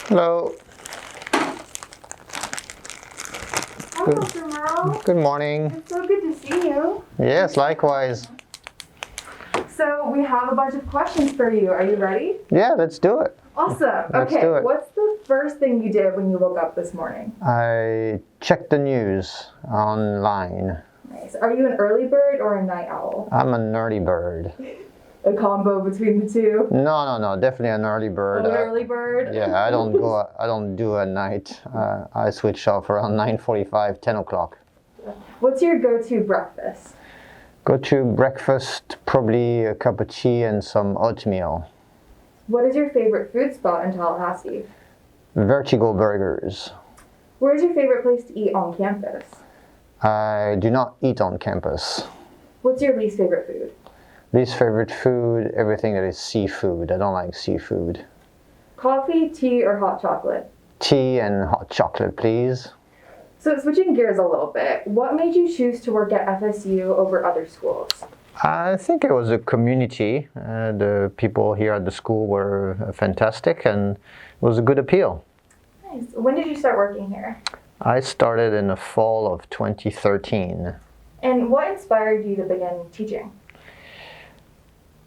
Hello. Hi, Dr. Merle. Good morning. It's so good to see you. Yes, likewise. So we have a bunch of questions for you. Are you ready? Yeah, let's do it. Awesome. Let's Okay, do it. what's the first thing you did when you woke up this morning? I checked the news online. Nice. Are you an early bird or a night owl? I'm an early bird. A combo between the two? No, definitely an early bird. An early bird? Yeah, I don't do a night. I switch off around 9:45, 10 o'clock. What's your go-to breakfast? Go to breakfast, probably a cup of tea and some oatmeal. What is your favorite food spot in Tallahassee? Vertigo burgers. Where's your favorite place to eat on campus? I do not eat on campus. What's your least favorite food? Least favorite food, everything that is seafood. I don't like seafood. Coffee, tea, or hot chocolate? Tea and hot chocolate, please. So switching gears a little bit, what made you choose to work at FSU over other schools? I think it was a community. The people here at the school were fantastic and it was a good appeal. Nice. When did you start working here? I started in the fall of 2013. And what inspired you to begin teaching?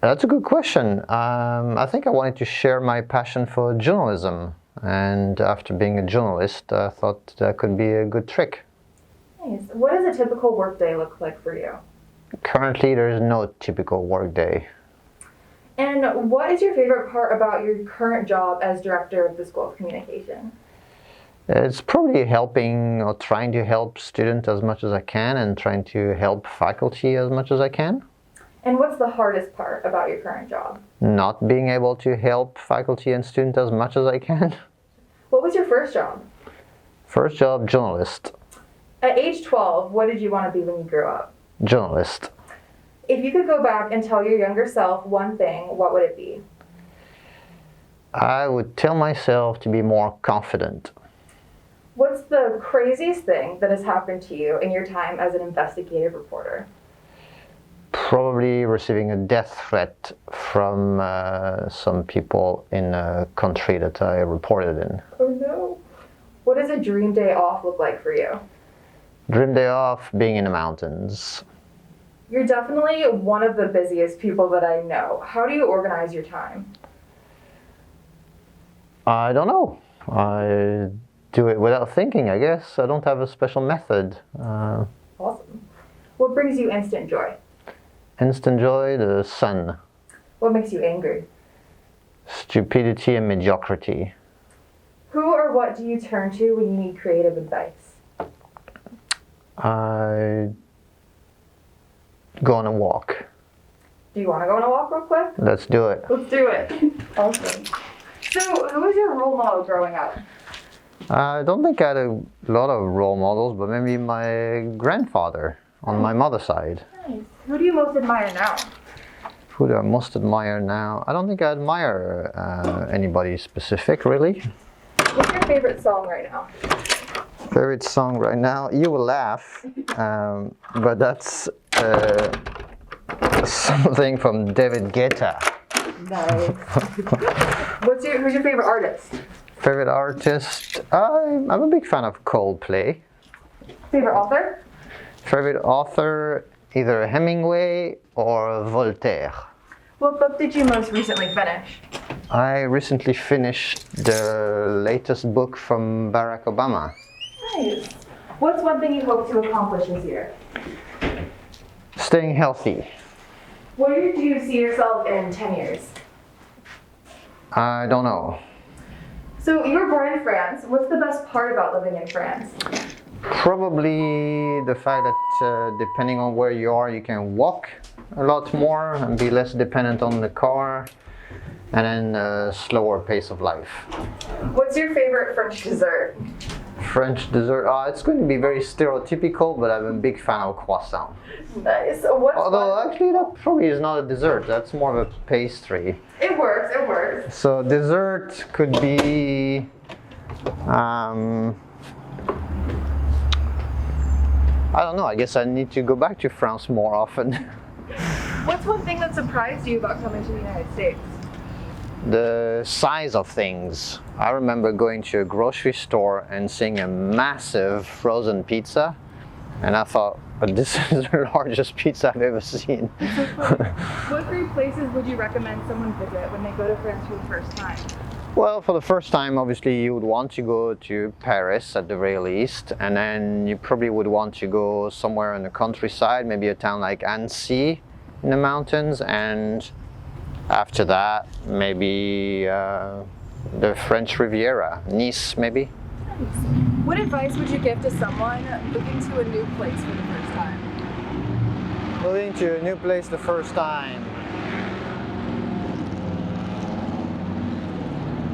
That's a good question. I think I wanted to share my passion for journalism. And after being a journalist, I thought that could be a good trick. Nice. What does a typical workday look like for you? Currently, there is no typical workday. And what is your favorite part about your current job as director of the School of Communication? It's probably helping or trying to help students as much as I can and trying to help faculty as much as I can. And what's the hardest part about your current job? Not being able to help faculty and students as much as I can. What was your first job? First job, journalist. At age 12, what did you want to be when you grew up? Journalist. If you could go back and tell your younger self one thing, what would it be? I would tell myself to be more confident. What's the craziest thing that has happened to you in your time as an investigative reporter? Probably receiving a death threat from some people in a country that I reported in. Oh no. What does a dream day off look like for you? Dream day off, being in the mountains. You're definitely one of the busiest people that I know. How do you organize your time? I don't know. I do it without thinking, I guess. I don't have a special method. Awesome. What brings you instant joy? Instant joy, the sun. What makes you angry? Stupidity and mediocrity. Who or what do you turn to when you need creative advice? I go on a walk. Do you want to go on a walk real quick? Let's do it. Let's do it. Awesome. So, who was your role model growing up? I don't think I had a lot of role models, but maybe my grandfather on my mother's side. Nice. Who do you most admire now? Who do I most admire now? I don't think I admire anybody specific, really. What's your favorite song right now? Favorite song right now? You will laugh, but that's something from David Guetta. Nice. Who's your favorite artist? Favorite artist? I'm a big fan of Coldplay. Favorite author? Favorite author, either Hemingway or Voltaire. What book did you most recently finish? I recently finished the latest book from Barack Obama. Nice. What's one thing you hope to accomplish this year? Staying healthy. Where do you see yourself in 10 years? I don't know. So you were born in France. What's the best part about living in France? Probably the fact that depending on where you are, you can walk a lot more and be less dependent on the car, and then a slower pace of life. What's your favorite French dessert? French dessert, it's going to be very stereotypical, but I'm a big fan of croissant. Nice. Although actually that probably is not a dessert, that's more of a pastry. It works. So dessert could be, I don't know, I guess I need to go back to France more often. What's one thing that surprised you about coming to the United States? the size of things. I remember going to a grocery store and seeing a massive frozen pizza, and I thought, this is the largest pizza I've ever seen. What 3 places would you recommend someone visit when they go to France for the first time? Well, for the first time, obviously, you would want to go to Paris at the very least, and then you probably would want to go somewhere in the countryside, maybe a town like Annecy in the mountains, and after that, maybe the French Riviera, Nice, maybe. Nice. What advice would you give to someone moving to a new place for the first time? Moving to a new place the first time.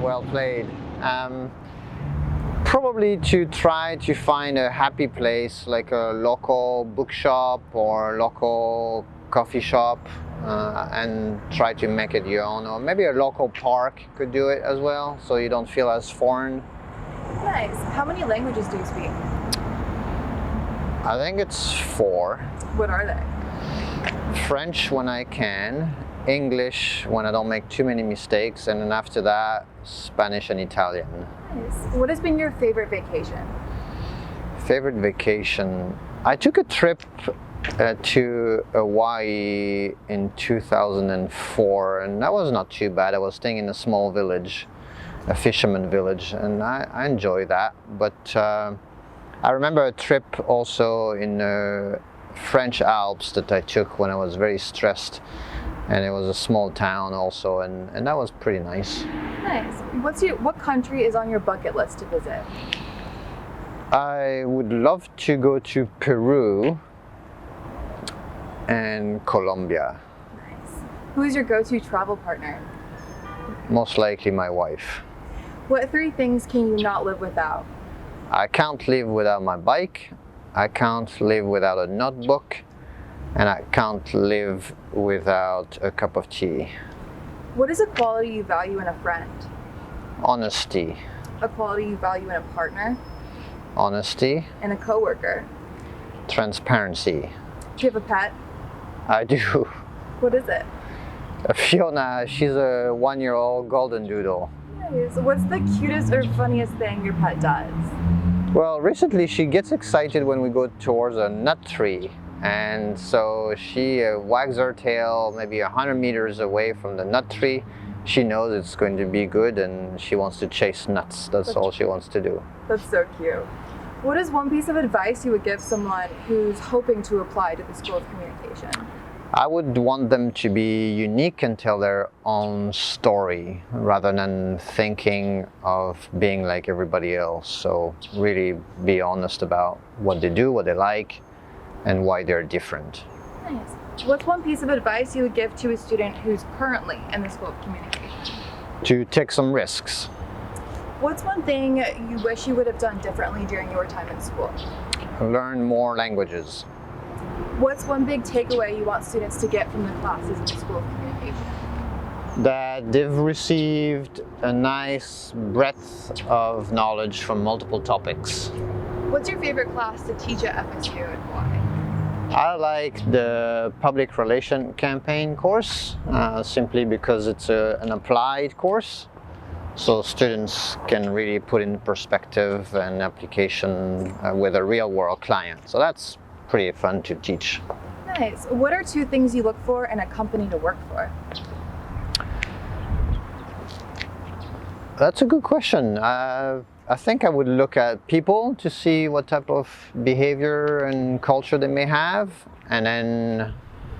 Well played. Probably to try to find a happy place, like a local bookshop or local coffee shop, and try to make it your own, or maybe a local park could do it as well, so you don't feel as foreign. Nice. How many languages do you speak? I think it's 4. What are they? French when I can, English when I don't make too many mistakes, and then after that, Spanish and Italian. Nice. What has been your favorite vacation? Favorite vacation? I took a trip to Hawaii in 2004, and that was not too bad. I was staying in a small village, a fisherman village, and I enjoy that. But I remember a trip also in French Alps that I took when I was very stressed, and it was a small town also, and that was pretty nice. Nice. What country is on your bucket list to visit? I would love to go to Peru and Colombia. Nice. Who is your go-to travel partner? Most likely my wife. What 3 things can you not live without? I can't live without my bike, I can't live without a notebook, and I can't live without a cup of tea. What is a quality you value in a friend? Honesty. A quality you value in a partner? Honesty. And a coworker? Transparency. Do you have a pet? I do. What is it? Fiona, she's a 1-year-old golden doodle. Nice. What's the cutest or funniest thing your pet does? Well, recently she gets excited when we go towards a nut tree, and so she wags her tail maybe 100 meters away from the nut tree. She knows it's going to be good and she wants to chase nuts. That's all she wants to do. That's so cute. What is one piece of advice you would give someone who's hoping to apply to the School of Communication? I would want them to be unique and tell their own story rather than thinking of being like everybody else. So really be honest about what they do, what they like, and why they're different. Nice. What's one piece of advice you would give to a student who's currently in the School of Communication? To take some risks. What's one thing you wish you would have done differently during your time in school? Learn more languages. What's one big takeaway you want students to get from the classes in the School of Communication? That they've received a nice breadth of knowledge from multiple topics. What's your favorite class to teach at FSU and why? I like the public relation campaign course simply because it's an applied course. So students can really put in perspective and application with a real world client. So that's pretty fun to teach. Nice. What are 2 things you look for in a company to work for? That's a good question. I think I would look at people to see what type of behavior and culture they may have, and then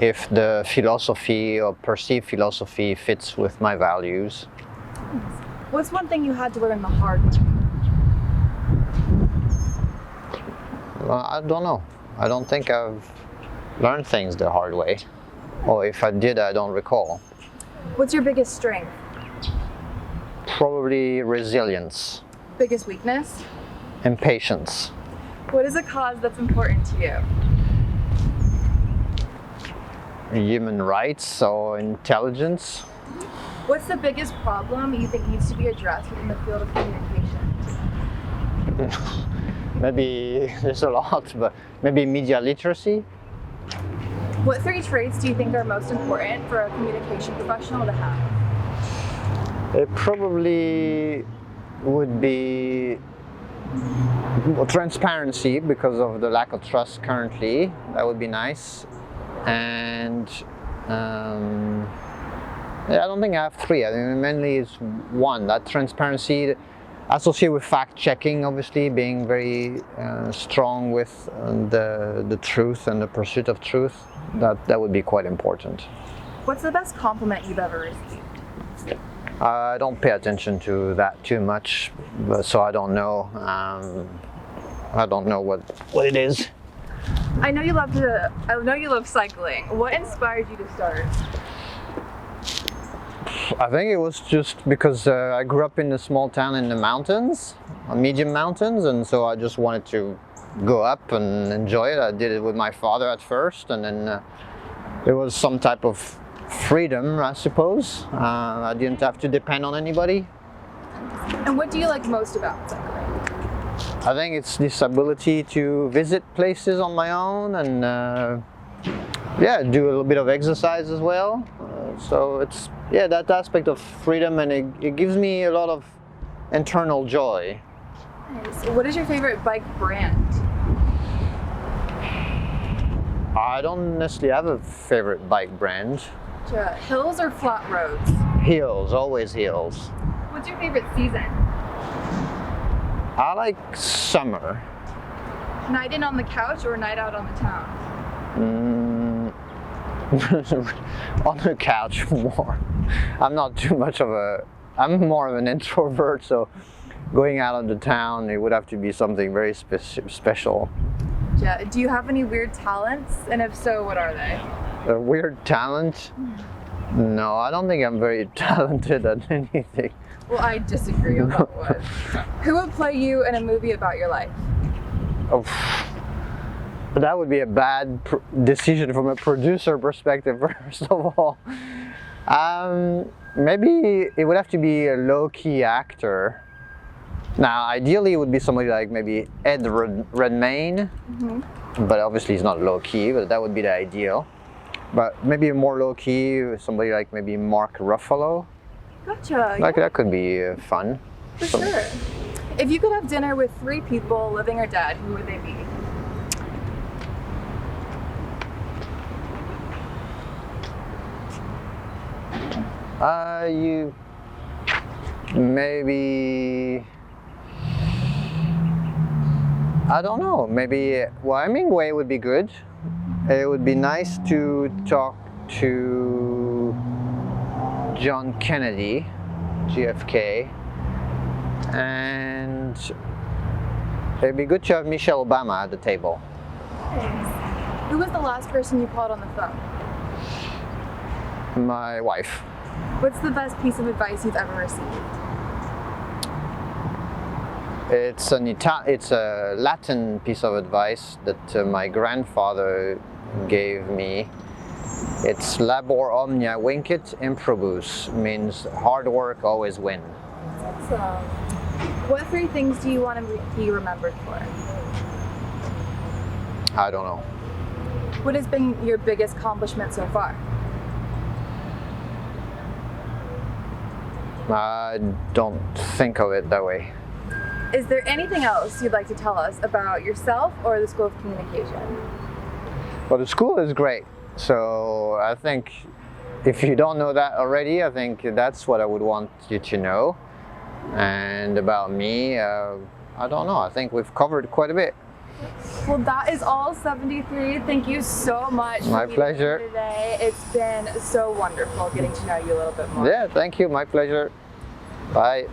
if the philosophy or perceived philosophy fits with my values. What's one thing you had to learn the hard way? Well, I don't know. I don't think I've learned things the hard way. Or if I did, I don't recall. What's your biggest strength? Probably resilience. Biggest weakness? Impatience. What is a cause that's important to you? Human rights or intelligence. What's the biggest problem you think needs to be addressed within the field of communication? Maybe there's a lot, but maybe media literacy. What 3 traits do you think are most important for a communication professional to have? It probably would be transparency because of the lack of trust currently. That would be nice. And yeah, I don't think I have three. I think mainly it's one, that transparency associated with fact checking, obviously being very strong with the truth and the pursuit of truth. That would be quite important. What's the best compliment you've ever received? I don't pay attention to that too much, so I don't know. I don't know what it is. I know you love cycling. What inspired you to start? I think it was just because I grew up in a small town in the mountains, medium mountains, and so I just wanted to go up and enjoy it. I did it with my father at first, and then it was some type of freedom, I suppose. I didn't have to depend on anybody. And what do you like most about cycling? I think it's this ability to visit places on my own and yeah, do a little bit of exercise as well. So it's, yeah, that aspect of freedom, and it gives me a lot of internal joy. Nice. What is your favorite bike brand? I don't necessarily have a favorite bike brand. Hills or flat roads? Hills, always hills. What's your favorite season? I like summer. Night in on the couch or night out on the town? On the couch more. I'm not too much of I'm more of an introvert, so going out on the town, it would have to be something very special. Yeah. Do you have any weird talents? And if so, what are they? A weird talent? No, I don't think I'm very talented at anything. Well, I disagree on that one. Who would play you in a movie about your life? Oh, but that would be a bad decision from a producer perspective, first of all. Maybe it would have to be a low-key actor. Now, ideally, it would be somebody like maybe Ed Redmayne, but obviously he's not low-key, but that would be the ideal. But maybe a more low-key, somebody like maybe Mark Ruffalo. Gotcha. Like that could be fun. For sure. If you could have dinner with 3 people, living or dead, who would they be? You maybe, I don't know, maybe, well, Hemingway would be good. It would be nice to talk to John Kennedy, JFK, and it'd be good to have Michelle Obama at the table. Thanks. Who was the last person you called on the phone? My wife. What's the best piece of advice you've ever received? It's a Latin piece of advice that my grandfather gave me. It's labor omnia vincit improbus, means hard work always wins. Awesome. What 3 things do you want to be remembered for? I don't know. What has been your biggest accomplishment so far? I don't think of it that way. Is there anything else you'd like to tell us about yourself or the School of Communication? Well, the school is great. So I think if you don't know that already, I think that's what I would want you to know. And about me, I don't know. I think we've covered quite a bit. Well, that is all 73. Thank you so much. My pleasure. For today. It's been so wonderful getting to know you a little bit more. Yeah, thank you. My pleasure. Bye.